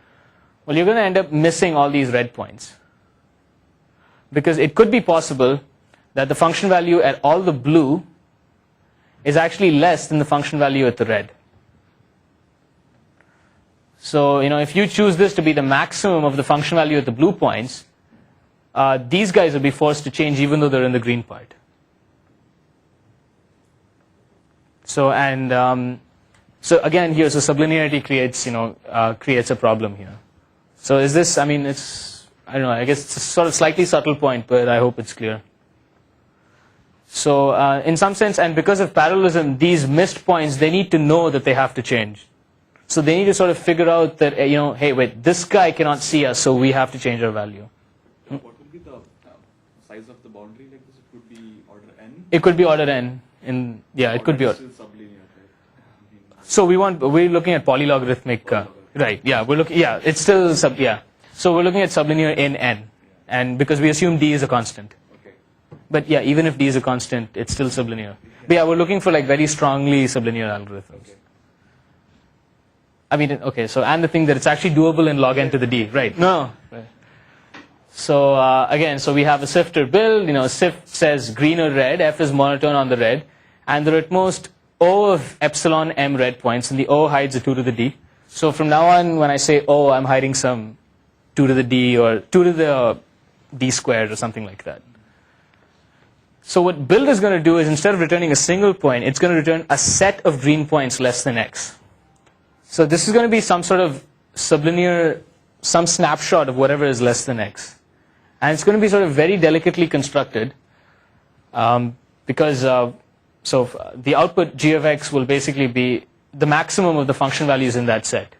Well, you're going to end up missing all these red points. Because it could be possible that the function value at all the blue is actually less than the function value at the red. So, if you choose this to be the maximum of the function value at the blue points, these guys will be forced to change even though they're in the green part. So, so again here, so sublinearity creates a problem here. So is this, I don't know, I guess it's a sort of slightly subtle point, but I hope it's clear. So in some sense, and because of parallelism, these missed points, they need to know that they have to change. So they need to sort of figure out that, hey, wait, this guy cannot see us, so we have to change our value. What would be the size of the boundary like this? It could be order n? It could be order n. It could be. Still sublinear, right? So we're looking at polylogarithmic, right? Yeah, it's still So we're looking at sublinear in n, and because we assume d is a constant. Okay. But yeah, even if d is a constant, it's still sublinear. But yeah, we're looking for like very strongly sublinear algorithms. Okay. So and the thing that it's actually doable in log n to the d, right? No. Right. So again, so we have a sifter build. Sift says green or red. F is monotone on the red, and there are at most O of epsilon m red points, and the O hides a 2 to the d. So from now on, when I say O, I'm hiding some 2 to the d or 2 to the d squared or something like that. So what build is going to do is instead of returning a single point, it's going to return a set of green points less than x. So this is going to be some sort of sublinear, some snapshot of whatever is less than x. And it's going to be sort of very delicately constructed because the output g of x will basically be the maximum of the function values in that set.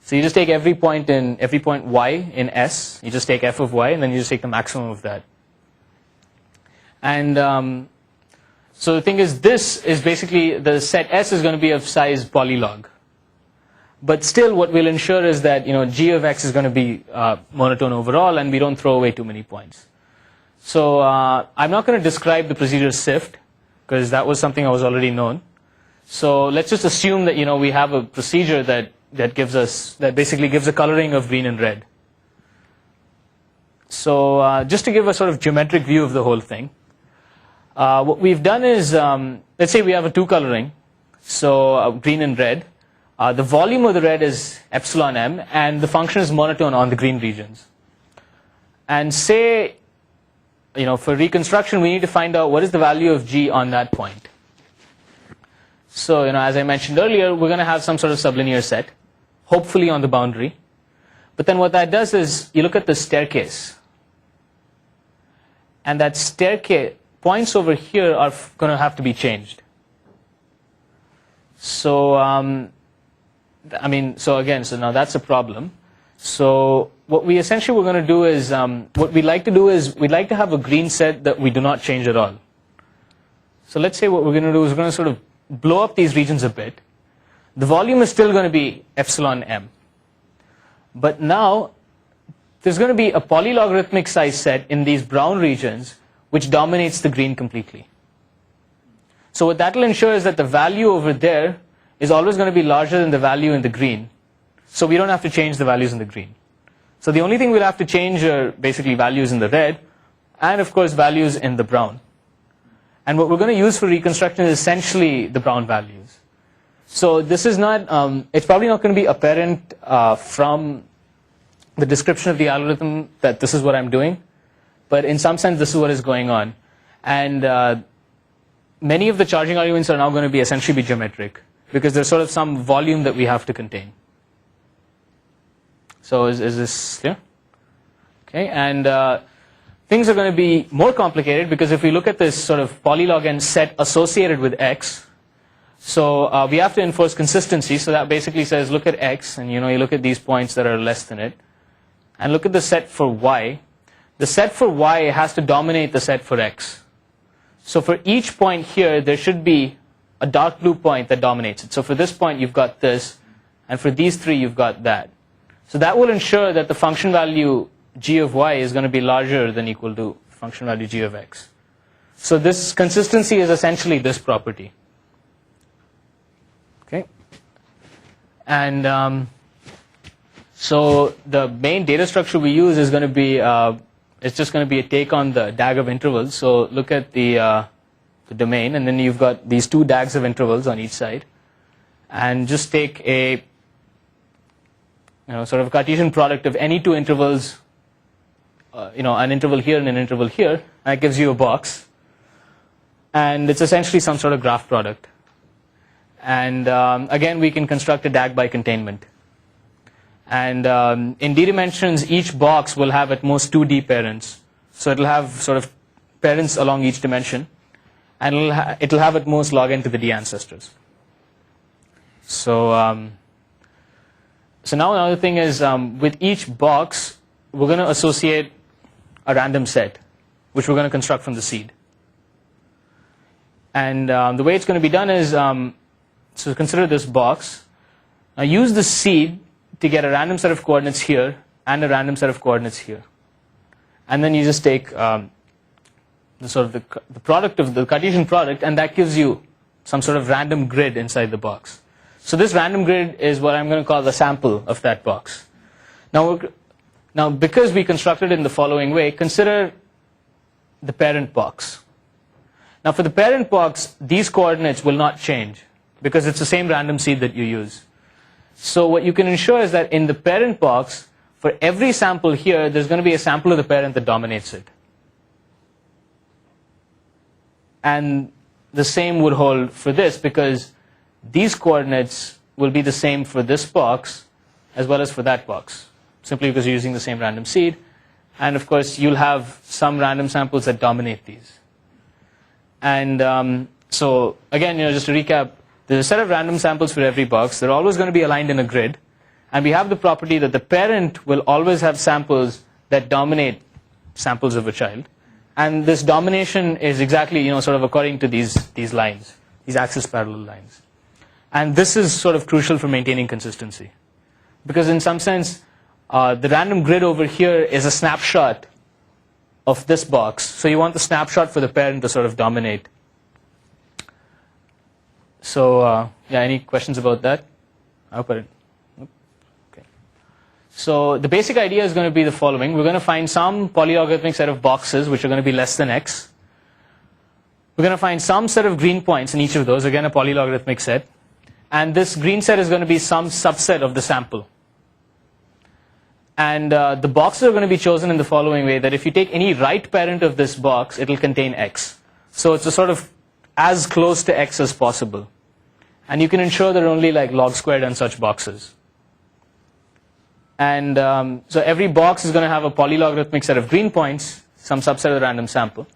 So you just take every point y in S, you just take f of y, and then you just take the maximum of that. And so the thing is, this is basically, the set S is going to be of size polylog. But still what we'll ensure is that g of x is going to be monotone overall, and we don't throw away too many points. So I'm not going to describe the procedure Sift, because that was something I was already known. So let's just assume that we have a procedure that basically gives a coloring of green and red. So just to give a sort of geometric view of the whole thing, What we've done is, let's say we have a two-color ring, so green and red. The volume of the red is epsilon m, and the function is monotone on the green regions. And say, for reconstruction, we need to find out what is the value of g on that point. So, as I mentioned earlier, we're going to have some sort of sublinear set, hopefully on the boundary. But then what that does is, you look at the staircase. And that staircase, points over here are going to have to be changed. So, so now that's a problem. So what we essentially we're going to do is, what we'd like to do is, we'd like to have a green set that we do not change at all. So let's say what we're going to do is we're going to sort of blow up these regions a bit. The volume is still going to be epsilon m. But now, there's going to be a polylogarithmic size set in these brown regions which dominates the green completely. So what that will ensure is that the value over there is always going to be larger than the value in the green. So we don't have to change the values in the green. So the only thing we'll have to change are basically values in the red, and of course values in the brown. And what we're going to use for reconstruction is essentially the brown values. So this is not, it's probably not going to be apparent from the description of the algorithm that this is what I'm doing, but in some sense this is what is going on. And many of the charging arguments are now going to be essentially be geometric, because there's sort of some volume that we have to contain. So is this clear? Okay, and things are going to be more complicated, because if we look at this sort of polylog n set associated with x, so we have to enforce consistency. So that basically says, look at x, and you look at these points that are less than it, and look at the set for y. The set for y has to dominate the set for x. So for each point here, there should be a dark blue point that dominates it. So for this point, you've got this, and for these three, you've got that. So that will ensure that the function value g of y is going to be larger than equal to function value g of x. So this consistency is essentially this property. Okay, and so the main data structure we use is going to be it's just going to be a take on the DAG of intervals. So look at the domain, and then you've got these two DAGs of intervals on each side, and just take a sort of a Cartesian product of any two intervals, an interval here and an interval here, and that gives you a box, and it's essentially some sort of graph product. And again, we can construct a DAG by containment. And in d dimensions, each box will have at most 2d parents. So it'll have sort of parents along each dimension, and it'll have at most log n to the d ancestors. So so now another thing is, with each box, we're going to associate a random set, which we're going to construct from the seed. And the way it's going to be done is, so consider this box. Now use the seed to get a random set of coordinates here and a random set of coordinates here. And then you just take the product of the Cartesian product, and that gives you some sort of random grid inside the box. So this random grid is what I'm going to call the sample of that box. Now because we constructed it in the following way, consider the parent box. Now for the parent box, these coordinates will not change, because it's the same random seed that you use. So what you can ensure is that in the parent box, for every sample here, there's going to be a sample of the parent that dominates it. And the same would hold for this, because these coordinates will be the same for this box as well as for that box, simply because you're using the same random seed. And of course, you'll have some random samples that dominate these. And so again, just to recap, there's a set of random samples for every box. They're always going to be aligned in a grid. And we have the property that the parent will always have samples that dominate samples of a child. And this domination is exactly, sort of according to these lines, these axis parallel lines. And this is sort of crucial for maintaining consistency, because in some sense, the random grid over here is a snapshot of this box. So you want the snapshot for the parent to sort of dominate. So yeah, any questions about that? Okay. So the basic idea is going to be the following. We're going to find some polylogarithmic set of boxes which are going to be less than x. we're going to find some set of green points in each of those, again a polylogarithmic set, and this green set is going to be some subset of the sample. And the boxes are going to be chosen in the following way, that if you take any right parent of this box, it will contain x. So it's a sort of as close to x as possible. And you can ensure there are only like log squared and such boxes. And so every box is going to have a polylogarithmic set of green points, some subset of the random sample.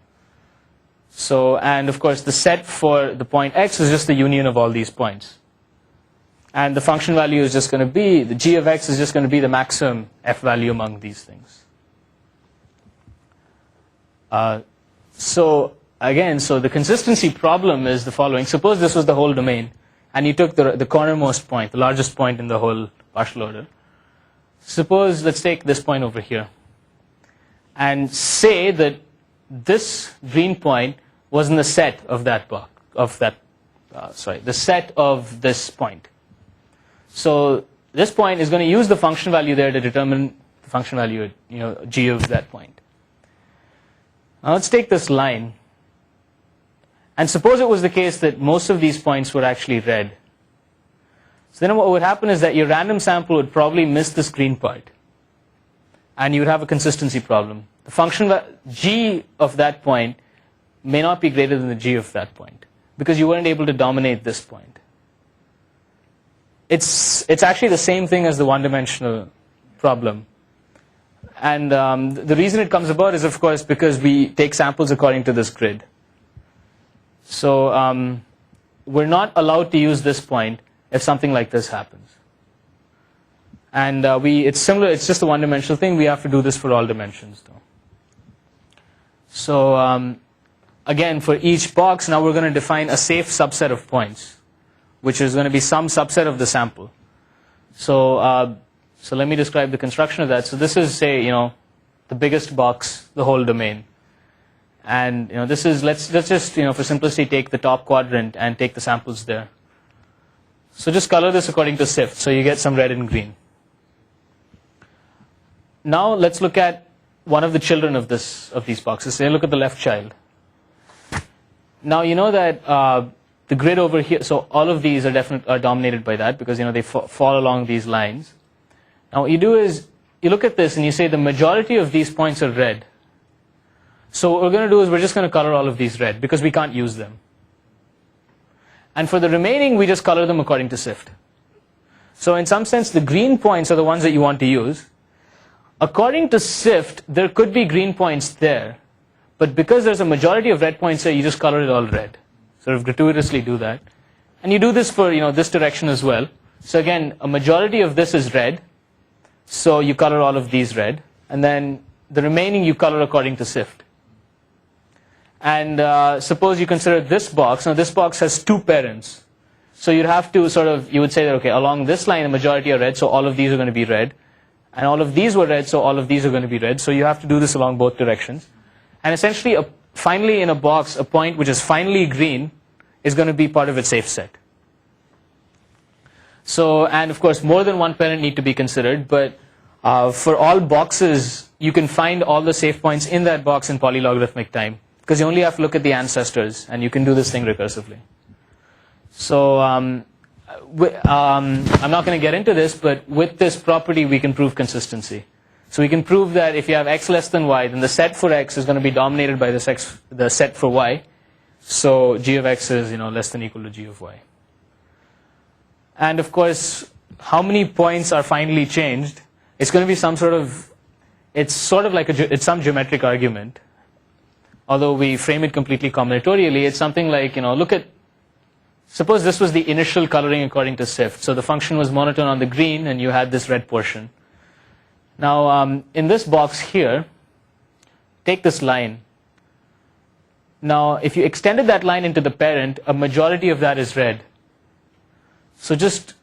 So, and of course the set for the point x is just the union of all these points. And the function value is just going to be, the g of x is just going to be the maximum f value among these things. So again, so the consistency problem is the following. Suppose this was the whole domain, and you took the cornermost point, the largest point in the whole partial order. Suppose, let's take this point over here, and say that this green point was in the set of that box, the set of this point. So this point is going to use the function value there to determine the function value, g of that point. Now let's take this line, and suppose it was the case that most of these points were actually red. So then what would happen is that your random sample would probably miss this green part, and you would have a consistency problem. The function g of that point may not be greater than the g of that point, because you weren't able to dominate this point. It's actually the same thing as the one-dimensional problem. And the reason it comes about is, of course, because we take samples according to this grid. So we're not allowed to use this point if something like this happens. And it's similar, it's just a one-dimensional thing. We have to do this for all dimensions, though. So again, for each box, now we're going to define a safe subset of points, which is going to be some subset of the sample. So so let me describe the construction of that. So this is, say, the biggest box, the whole domain. And this is, let's just, for simplicity, take the top quadrant and take the samples there. So just color this according to Sift, so you get some red and green. Now let's look at one of the children of these boxes. Say, look at the left child. Now you know that the grid over here, so all of these are dominated by that, because they fall along these lines. Now what you do is you look at this and you say the majority of these points are red. So what we're going to do is we're just going to color all of these red, because we can't use them. And for the remaining, we just color them according to Sift. So in some sense, the green points are the ones that you want to use. According to Sift, there could be green points there, but because there's a majority of red points there, you just color it all red. Sort of gratuitously do that. And you do this for this direction as well. So again, a majority of this is red, so you color all of these red, and then the remaining you color according to Sift. And suppose you consider this box. Now this box has two parents, so you'd have to you would say that, okay, along this line the majority are red, so all of these are going to be red, and all of these were red, so all of these are going to be red. So you have to do this along both directions. And essentially, finally in a box, a point which is finally green is going to be part of its safe set. So, and of course, more than one parent need to be considered, but for all boxes, you can find all the safe points in that box in polylogarithmic time, because you only have to look at the ancestors, and you can do this thing recursively. So I'm not going to get into this, but with this property, we can prove consistency. So we can prove that if you have x less than y, then the set for x is going to be dominated by the set for y. So g of x is less than or equal to g of y. And of course, how many points are finally changed? It's going to be some sort of, it's some geometric argument. Although we frame it completely combinatorially, it's something like, look at, suppose this was the initial coloring according to Sift. So the function was monotone on the green, and you had this red portion. Now, in this box here, take this line. Now, if you extended that line into the parent, a majority of that is red. So just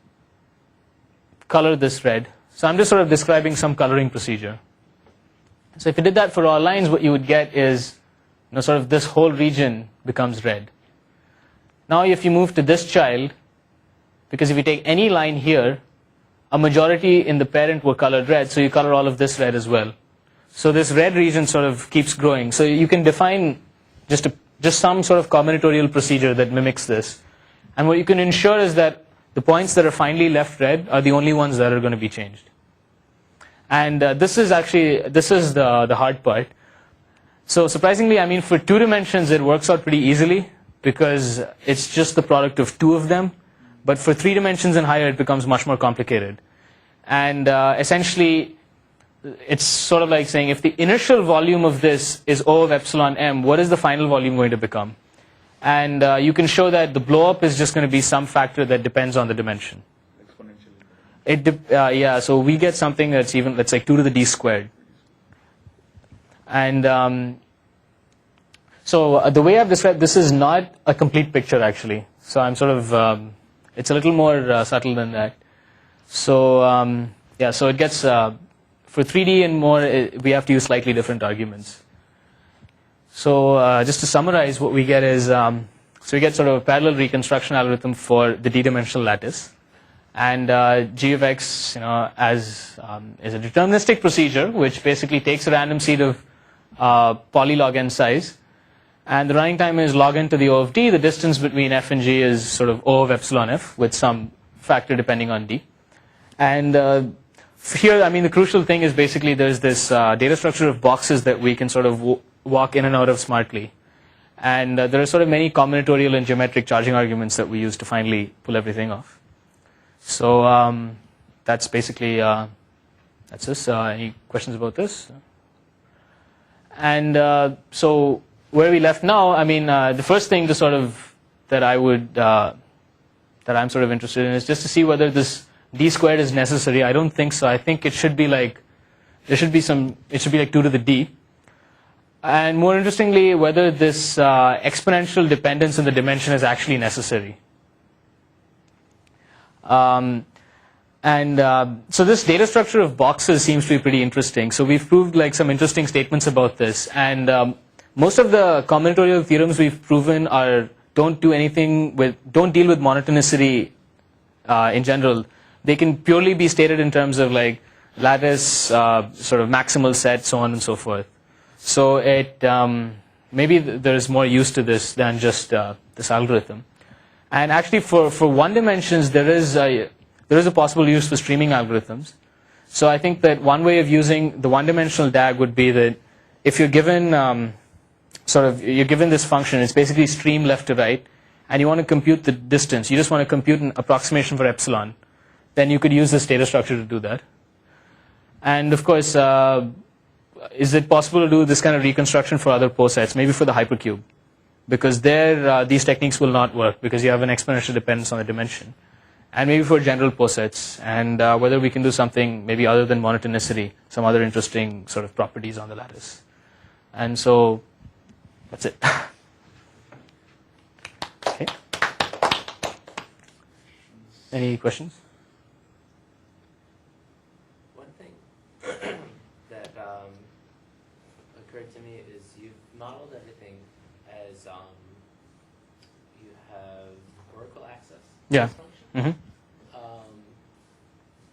color this red. So I'm just sort of describing some coloring procedure. So if you did that for all lines, what you would get is, sort of this whole region becomes red. Now if you move to this child, because if you take any line here, a majority in the parent were colored red, so you color all of this red as well. So this red region sort of keeps growing. So you can define, just just some sort of combinatorial procedure that mimics this. And what you can ensure is that the points that are finally left red are the only ones that are going to be changed. And this is the hard part. So surprisingly, I mean, for 2 dimensions, it works out pretty easily because it's just the product of 2 of them. But for 3 dimensions and higher, it becomes much more complicated. And essentially, it's sort of like saying if the initial volume of this is O of epsilon m, what is the final volume going to become? And you can show that the blow up is just going to be some factor that depends on the dimension. Exponentially. Yeah, so we get something that's like 2 to the d squared. And so the way I've described this is not a complete picture actually. So I'm sort of it's a little more subtle than that. So yeah, so it gets for 3D and more, we have to use slightly different arguments. So just to summarize, what we get is so we get sort of a parallel reconstruction algorithm for the d-dimensional lattice, and g of x, as is a deterministic procedure which basically takes a random seed of poly log n size, and the running time is log n to the O of d. The distance between f and g is sort of O of epsilon f with some factor depending on d. And here, I mean, the crucial thing is basically there's this data structure of boxes that we can sort of walk in and out of smartly. And there are sort of many combinatorial and geometric charging arguments that we use to finally pull everything off. So that's basically, that's this. Any questions about this? And so where we left now, I mean, the first thing to sort of that I'm sort of interested in is just to see whether this d squared is necessary. I don't think so. I think it should be like, it should be like 2 to the d. And more interestingly, whether this exponential dependence in the dimension is actually necessary. So this data structure of boxes seems to be pretty interesting. So we've proved like some interesting statements about this, and most of the combinatorial theorems we've proven don't deal with monotonicity in general. They can purely be stated in terms of like lattice, sort of maximal set, so on and so forth. So it maybe there's more use to this than just this algorithm. And actually, for 1 dimensions, there is a possible use for streaming algorithms. So I think that one way of using the 1-dimensional DAG would be that if you're given you're given this function, it's basically stream left to right, and you want to compute the distance. You just want to compute an approximation for epsilon. Then you could use this data structure to do that. And of course, is it possible to do this kind of reconstruction for other posets, maybe for the hypercube? Because there, these techniques will not work because you have an exponential dependence on the dimension. And maybe for general posets, and whether we can do something maybe other than monotonicity, some other interesting sort of properties on the lattice. And so, that's it. Okay. Any questions? One thing that occurred to me is you've modeled everything as you have oracle access. Yeah. Function.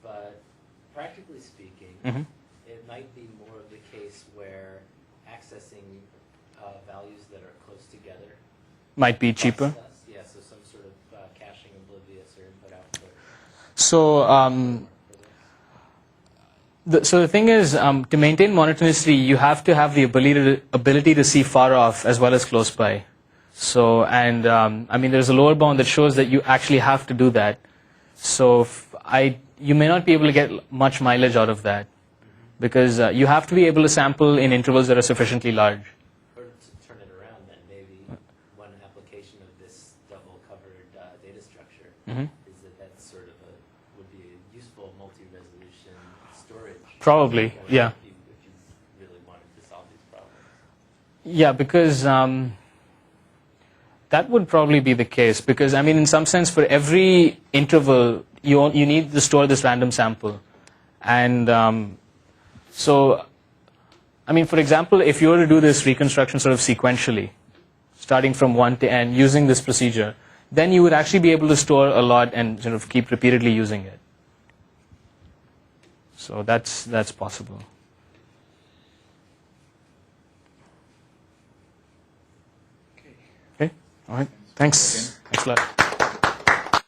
But practically speaking, it might be more of the case where accessing values that are close together Might be cheaper. costs less. Yeah, so some sort of caching oblivious or input output. So the thing is, to maintain monotonicity, you have to have the ability to see far off as well as close by. So, and I mean, there's a lower bound that shows that you actually have to do that. So you may not be able to get much mileage out of that because you have to be able to sample in intervals that are sufficiently large. Or to turn it around, then maybe one application of this double-covered data structure is that sort of would be a useful multi-resolution storage. Probably, yeah. If you really wanted to solve these problems. Yeah, because that would probably be the case because, I mean, in some sense, for every interval, you need to store this random sample. And so, I mean, for example, if you were to do this reconstruction sort of sequentially, starting from 1 to n, using this procedure, then you would actually be able to store a lot and sort of keep repeatedly using it. So that's possible. Okay. All right. Thanks. Thanks a lot.